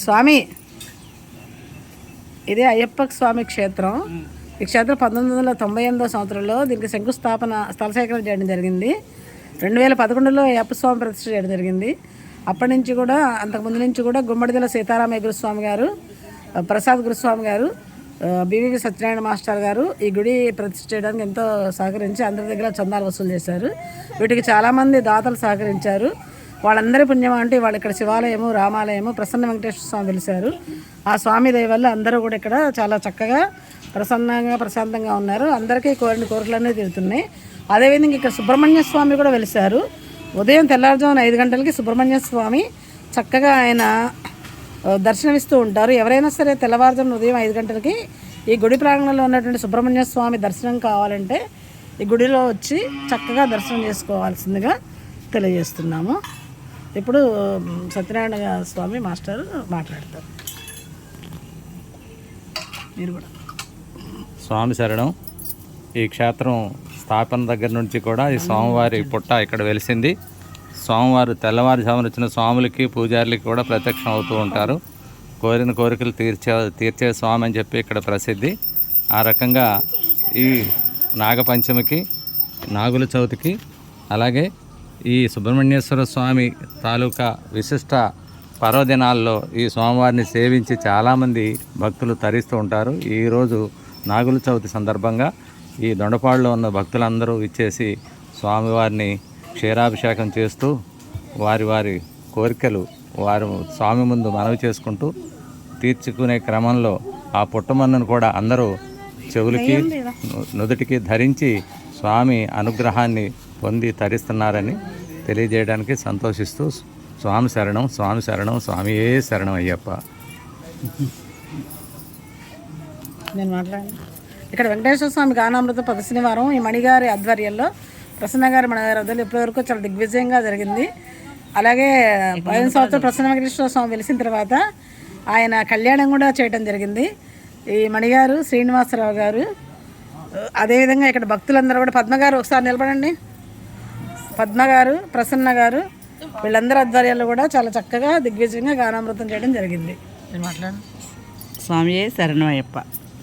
స్వామి ఇదే అయ్యప్ప స్వామి క్షేత్రం. ఈ క్షేత్రం 1998వ సంవత్సరంలో దీనికి శంకుస్థాపన స్థల సేకరణ చేయడం జరిగింది. 2011లో అయ్యప్ప స్వామి ప్రతిష్ఠ చేయడం జరిగింది. అప్పటి నుంచి కూడా అంతకుముందు నుంచి కూడా గుమ్మడిదల సీతారామయ్య గురుస్వామి గారు, ప్రసాద్ గురుస్వామి గారు, బివివి సత్యనారాయణ మాస్టర్ గారు ఈ గుడి ప్రతిష్ఠ చేయడానికి ఎంతో సహకరించి అందరి దగ్గర చందాలు వసూలు చేశారు. వీటికి చాలామంది దాతలు సహకరించారు. వాళ్ళందరి పుణ్యం అంటే వాళ్ళు ఇక్కడ శివాలయము, రామాలయము, ప్రసన్న వెంకటేశ్వర స్వామి వెలిశారు. ఆ స్వామి దయ వల్ల అందరూ కూడా ఇక్కడ చాలా చక్కగా ప్రసన్నంగా ప్రశాంతంగా ఉన్నారు. అందరికీ కోరిన కోరికలన్నీ తీరుతున్నాయి. అదేవిధంగా ఇక్కడ సుబ్రహ్మణ్య స్వామి కూడా వెలిశారు. ఉదయం తెల్లారుజామున 5 గంటలకి సుబ్రహ్మణ్య స్వామి చక్కగా ఆయన దర్శనమిస్తూ ఉంటారు. ఎవరైనా సరే తెల్లవారుజామున ఉదయం 5 గంటలకి ఈ గుడి ప్రాంగణంలో ఉన్నటువంటి సుబ్రహ్మణ్య స్వామి దర్శనం కావాలంటే ఈ గుడిలో వచ్చి చక్కగా దర్శనం చేసుకోవాల్సిందిగా తెలియజేస్తున్నాము. ఇప్పుడు సత్యనారాయణ స్వామి మాస్టర్ మాట్లాడతారు. మీరు కూడా స్వామి శరణం. ఈ క్షేత్రం స్థాపన దగ్గర నుంచి కూడా ఈ స్వామివారి పుట్ట ఇక్కడ వెలిసింది. స్వామివారు తెల్లవారుజామున వచ్చిన స్వాములకి పూజారులకి కూడా ప్రత్యక్షం అవుతూ ఉంటారు. కోరిన కోరికలు తీర్చే స్వామి అని చెప్పి ఇక్కడ ప్రసిద్ధి. ఆ రకంగా ఈ నాగపంచమికి, నాగుల చవితికి, అలాగే ఈ సుబ్రహ్మణ్యేశ్వర స్వామి తాలూకా విశిష్ట పర్వదినాల్లో ఈ స్వామివారిని సేవించి చాలామంది భక్తులు తరిస్తూ ఉంటారు. ఈరోజు నాగుల చవితి సందర్భంగా ఈ దొండపాడులో ఉన్న భక్తులందరూ ఇచ్చేసి స్వామివారిని క్షీరాభిషేకం చేస్తూ వారి వారి కోరికలు వారు స్వామి ముందు మనవి చేసుకుంటూ తీర్చుకునే క్రమంలో ఆ పుట్టమన్నును కూడా అందరూ చెవులకి, నుదుటికి ధరించి స్వామి అనుగ్రహాన్ని పొంది తరిస్తున్నారని తెలియజేయడానికి సంతోషిస్తూ స్వామి శరణం, స్వామి శరణం, స్వామియే శరణం అయ్యప్ప. నేను మాట్లాడాను. ఇక్కడ వెంకటేశ్వర స్వామి గానామృతం ప్రతి శనివారం ఈ మణిగారి ఆధ్వర్యంలో, ప్రసన్న గారి మణిగారి ఆధ్వర్యంలో ఇప్పటివరకు చాలా దిగ్విజయంగా జరిగింది. అలాగే 5 సంవత్సరాలు ప్రసన్న వెంకటేశ్వర స్వామి వెలిసిన తర్వాత ఆయన కళ్యాణం కూడా చేయడం జరిగింది. ఈ మణిగారు శ్రీనివాసరావు గారు, అదేవిధంగా ఇక్కడ భక్తులందరూ కూడా పద్మగారు, ఒకసారి నిలబడండి, పద్మగారు, ప్రసన్న గారు, వీళ్ళందరి ఆధ్వర్యాల్లో కూడా చాలా చక్కగా దిగ్విజయంగా గానామృతం చేయడం జరిగింది. నేను మాట్లాడు. స్వామియే శరణం అయ్యప్ప.